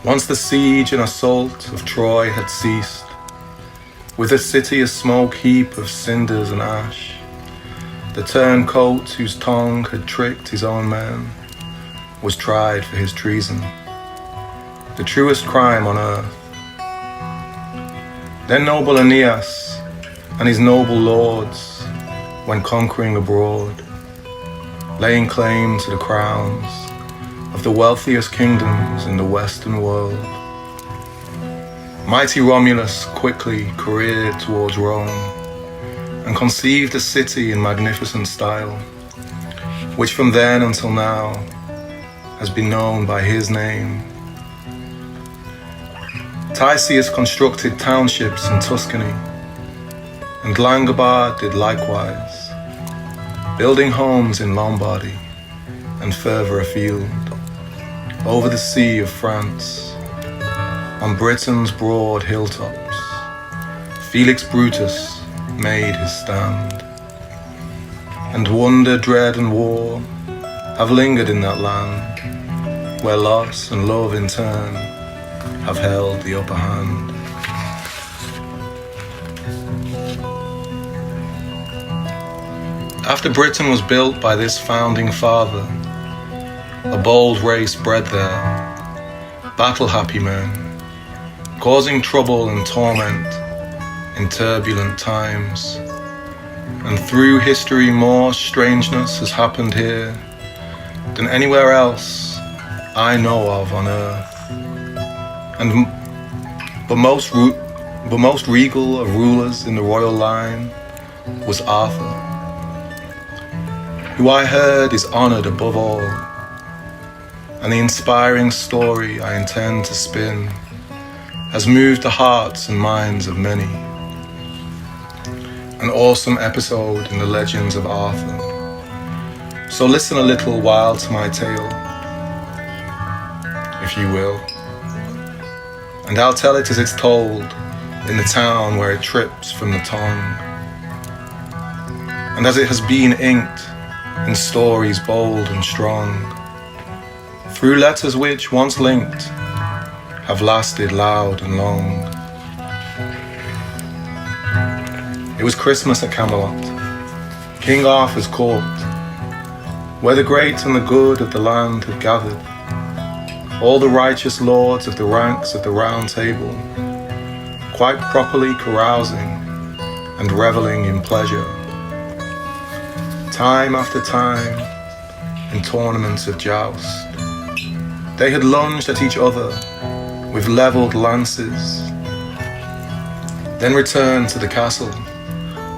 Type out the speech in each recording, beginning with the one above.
Once the siege and assault of Troy had ceased, with the city a smoke heap of cinders and ash, the turncoat whose tongue had tricked his own men was tried for his treason, the truest crime on earth. Then noble Aeneas and his noble lords went conquering abroad, laying claim to the crowns of the wealthiest kingdoms in the Western world. Mighty Romulus quickly careered towards Rome and conceived a city in magnificent style, which from then until now has been known by his name. Tisius constructed townships in Tuscany, and Langobard did likewise, building homes in Lombardy and further afield, over the sea of France, on Britain's broad hilltops, Felix Brutus made his stand. And wonder, dread and war have lingered in that land, where loss and love in turn have held the upper hand. After Britain was built by this founding father, a bold race bred there, battle-happy men, causing trouble and torment in turbulent times. And through history more strangeness has happened here than anywhere else I know of on earth. But most regal of rulers in the royal line was Arthur, who I heard is honored above all, and the inspiring story I intend to spin has moved the hearts and minds of many. An awesome episode in the legends of Arthur. So listen a little while to my tale, if you will, and I'll tell it as it's told in the town where it trips from the tongue, and as it has been inked in stories bold and strong, through letters which, once linked, have lasted loud and long. It was Christmas at Camelot, King Arthur's court, where the great and the good of the land had gathered, all the righteous lords of the ranks of the round table, quite properly carousing and revelling in pleasure. Time after time, in tournaments of joust, they had lunged at each other with levelled lances, then returned to the castle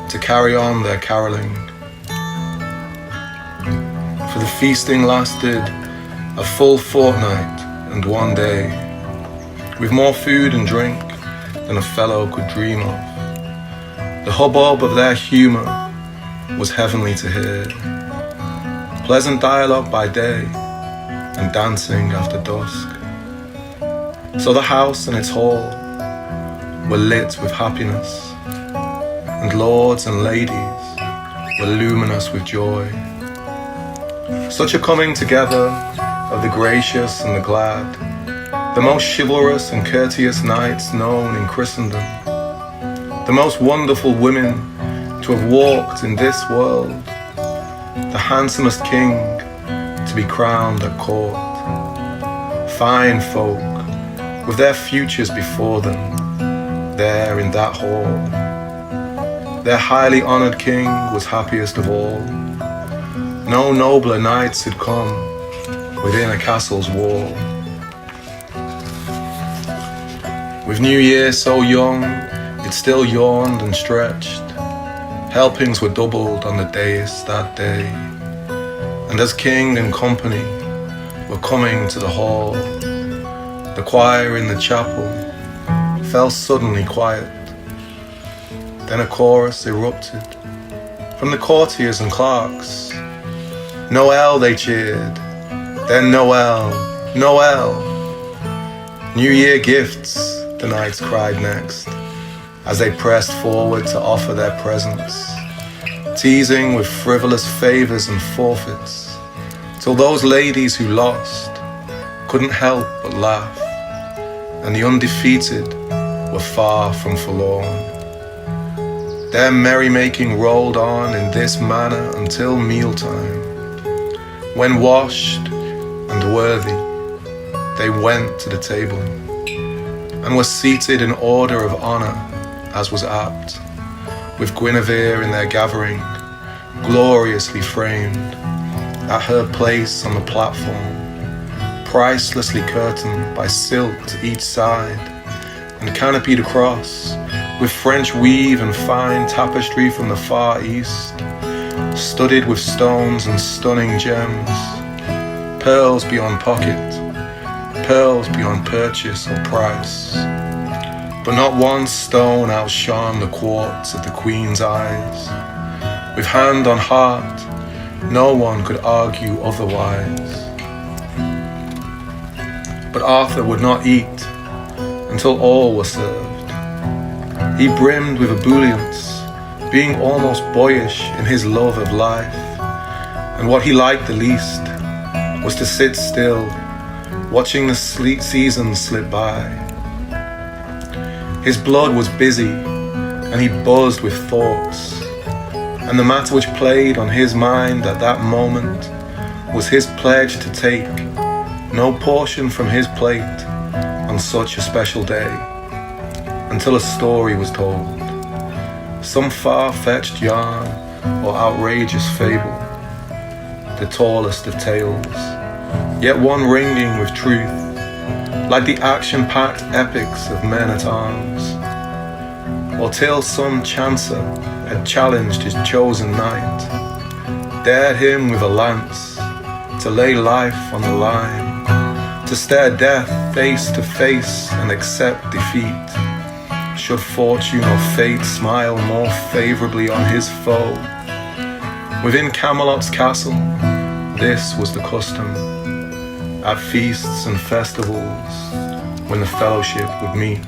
to carry on their carolling. For the feasting lasted a full fortnight and one day, with more food and drink than a fellow could dream of. The hubbub of their humour was heavenly to hear, pleasant dialogue by day and dancing after dusk. So the house and its hall were lit with happiness, and lords and ladies were luminous with joy. Such a coming together of the gracious and the glad, the most chivalrous and courteous knights known in Christendom, the most wonderful women to have walked in this world, the handsomest king to be crowned at court, fine folk with their futures before them, there in that hall. Their highly honoured king was happiest of all. No nobler knights had come within a castle's wall. With New Year so young, it still yawned and stretched. Helpings were doubled on the dais that day, and as king and company were coming to the hall, the choir in the chapel fell suddenly quiet. Then a chorus erupted from the courtiers and clerks. Noel, they cheered, then Noel, Noel. New Year gifts, the knights cried next, as they pressed forward to offer their presents, teasing with frivolous favours and forfeits, till those ladies who lost couldn't help but laugh, and the undefeated were far from forlorn. Their merrymaking rolled on in this manner until mealtime, when washed and worthy they went to the table, and were seated in order of honour, as was apt, with Guinevere in their gathering, gloriously framed, at her place on the platform, pricelessly curtained by silk to each side, and canopied across with French weave and fine tapestry from the Far East, studded with stones and stunning gems, pearls beyond pocket, pearls beyond purchase or price. But not one stone outshone the quartz of the Queen's eyes. With hand on heart, no one could argue otherwise. But Arthur would not eat until all were served. He brimmed with ebullience, being almost boyish in his love of life, and what he liked the least was to sit still, watching the seasons slip by. His blood was busy, and he buzzed with thoughts, and the matter which played on his mind at that moment was his pledge to take no portion from his plate on such a special day, until a story was told, some far-fetched yarn or outrageous fable, the tallest of tales, yet one ringing with truth, like the action-packed epics of men-at-arms, or till some chancer had challenged his chosen knight, dared him with a lance to lay life on the line, to stare death face to face and accept defeat, should fortune or fate smile more favourably on his foe. Within Camelot's castle, this was the custom. At feasts and festivals, when the fellowship would meet,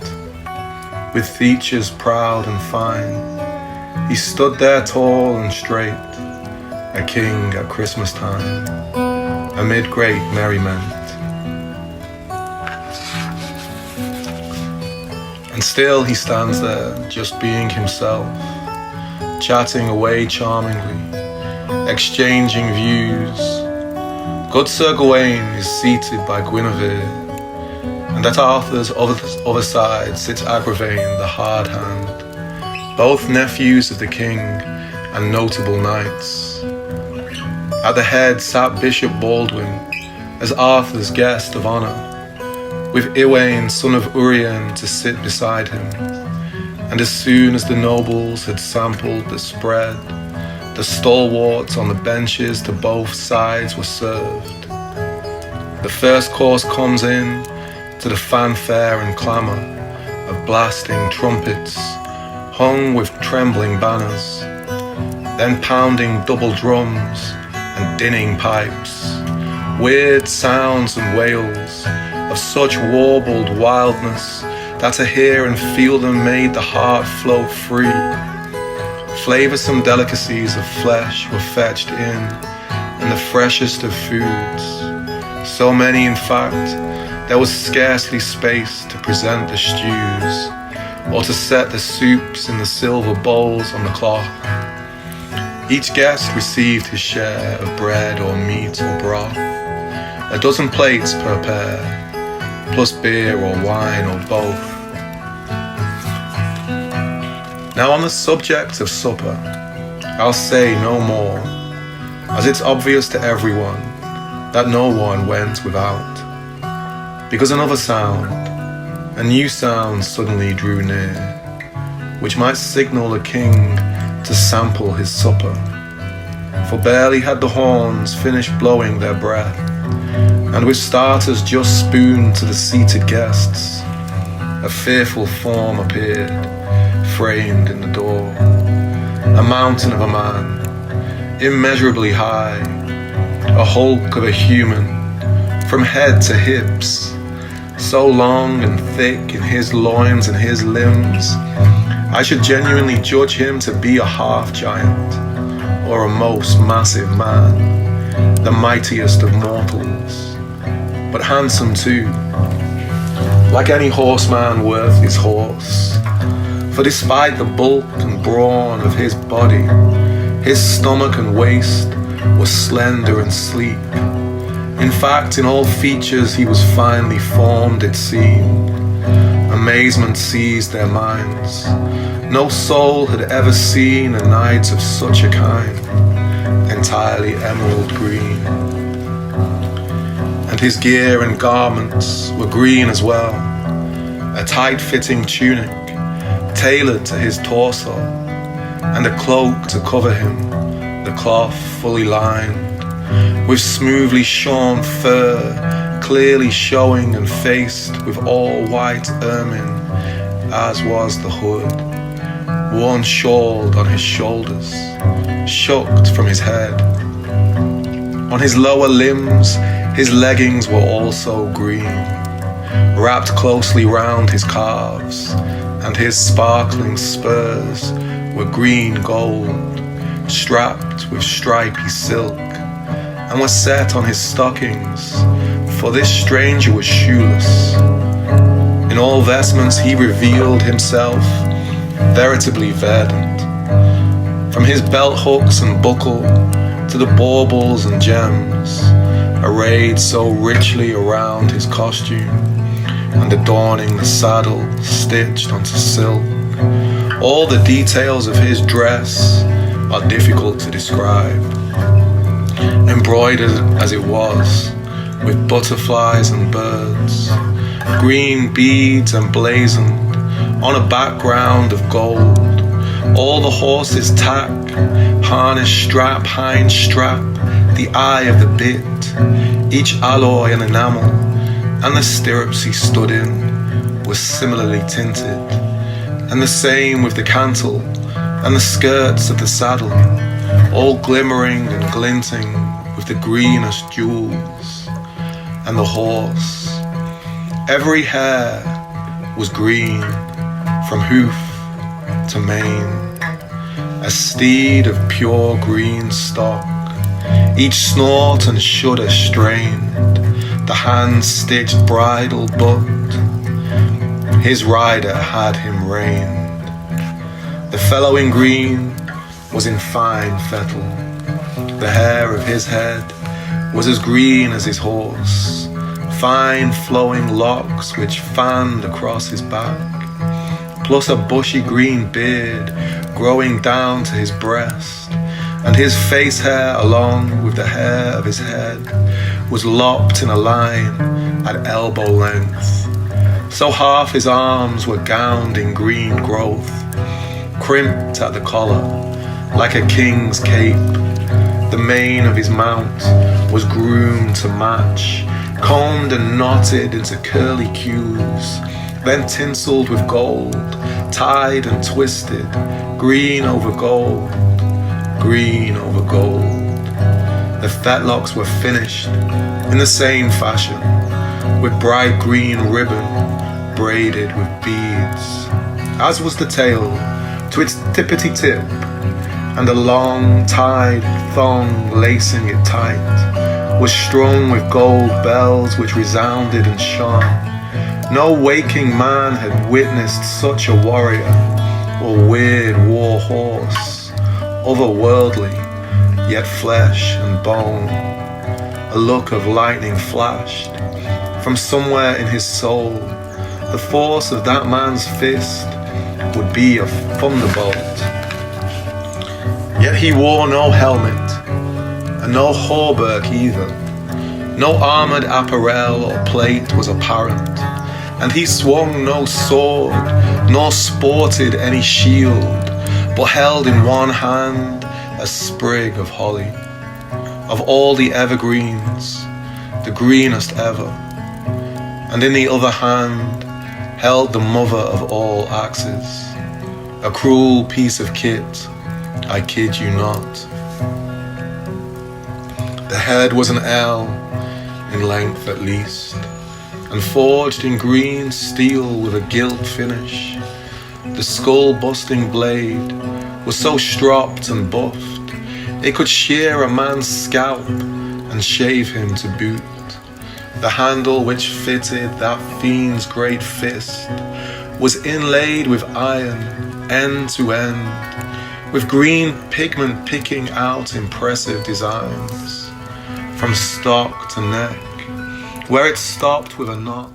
with features proud and fine, he stood there tall and straight, a king at Christmas time, amid great merriment. And still he stands there, just being himself, chatting away charmingly, exchanging views. Good Sir Gawain is seated by Guinevere, and at Arthur's other side sits Agravain, the hard hand, both nephews of the king and notable knights. At the head sat Bishop Baldwin as Arthur's guest of honour, with Iwain, son of Urien, to sit beside him. And as soon as the nobles had sampled the spread, the stalwarts on the benches to both sides were served. The first course comes in to the fanfare and clamour of blasting trumpets, hung with trembling banners, then pounding double drums and dinning pipes, weird sounds and wails of such warbled wildness that to hear and feel them made the heart flow free. Flavoursome delicacies of flesh were fetched in, and the freshest of foods. So many, in fact, there was scarcely space to present the stews, or to set the soups in the silver bowls on the cloth. Each guest received his share of bread or meat or broth, a dozen plates per pair, plus beer or wine or both. Now on the subject of supper, I'll say no more, as it's obvious to everyone that no one went without, because another sound, a new sound suddenly drew near, which might signal a king to sample his supper. For barely had the horns finished blowing their breath, and with starters just spooned to the seated guests, a fearful form appeared, framed in the door, a mountain of a man, immeasurably high, a hulk of a human, from head to hips, so long and thick in his loins and his limbs, I should genuinely judge him to be a half-giant, or a most massive man, the mightiest of mortals, but handsome too. like any horseman worth his horse. For despite the bulk and brawn of his body, his stomach and waist were slender and sleek. In fact, in all features he was finely formed, it seemed. Amazement seized their minds. No soul had ever seen a knight of such a kind, entirely emerald green. And his gear and garments were green as well, a tight-fitting tunic tailored to his torso, and a cloak to cover him, the cloth fully lined, with smoothly shorn fur clearly showing and faced with all white ermine, as was the hood, worn shawled on his shoulders, shucked from his head. On his lower limbs, his leggings were also green, wrapped closely round his calves, and his sparkling spurs were green gold, strapped with stripy silk, and were set on his stockings, for this stranger was shoeless. In all vestments he revealed himself, veritably verdant. From his belt hooks and buckle to the baubles and gems, arrayed so richly around his costume, and adorning the saddle stitched onto silk, all the details of his dress are difficult to describe. Embroidered as it was, with butterflies and birds, green beads emblazoned on a background of gold, all the horse's tack, harness strap, hind strap, the eye of the bit, each alloy and enamel, and the stirrups he stood in were similarly tinted, and the same with the cantle and the skirts of the saddle, all glimmering and glinting with the greenest jewels. And the horse, every hair was green from hoof to mane, a steed of pure green stock, each snort and shudder strained, the hand-stitched bridle bucked. His rider had him reined. The fellow in green was in fine fettle. The hair of his head was as green as his horse, fine flowing locks which fanned across his back, plus a bushy green beard growing down to his breast, and his face hair along with the hair of his head was lopped in a line at elbow length, so half his arms were gowned in green growth, crimped at the collar like a king's cape. The mane of his mount was groomed to match, combed and knotted into curly queues, then tinselled with gold, tied and twisted, green over gold, green over gold. The fetlocks were finished in the same fashion, with bright green ribbon braided with beads, as was the tail to its tippity-tip, and a long tied thong lacing it tight was strung with gold bells which resounded and shone. No waking man had witnessed such a warrior or weird war horse, otherworldly, yet flesh and bone. A look of lightning flashed from somewhere in his soul. The force of that man's fist would be a thunderbolt. Yet he wore no helmet, and no hauberk either. No armoured apparel or plate was apparent, and he swung no sword, nor sported any shield, but held in one hand a sprig of holly, of all the evergreens, the greenest ever, and in the other hand held the mother of all axes, a cruel piece of kit, I kid you not. The head was an ell, in length at least, and forged in green steel with a gilt finish. The skull-busting blade was so stropped and buffed, it could shear a man's scalp and shave him to boot. The handle which fitted that fiend's great fist was inlaid with iron, end to end, with green pigment picking out impressive designs, from stock to neck, where it stopped with a knot,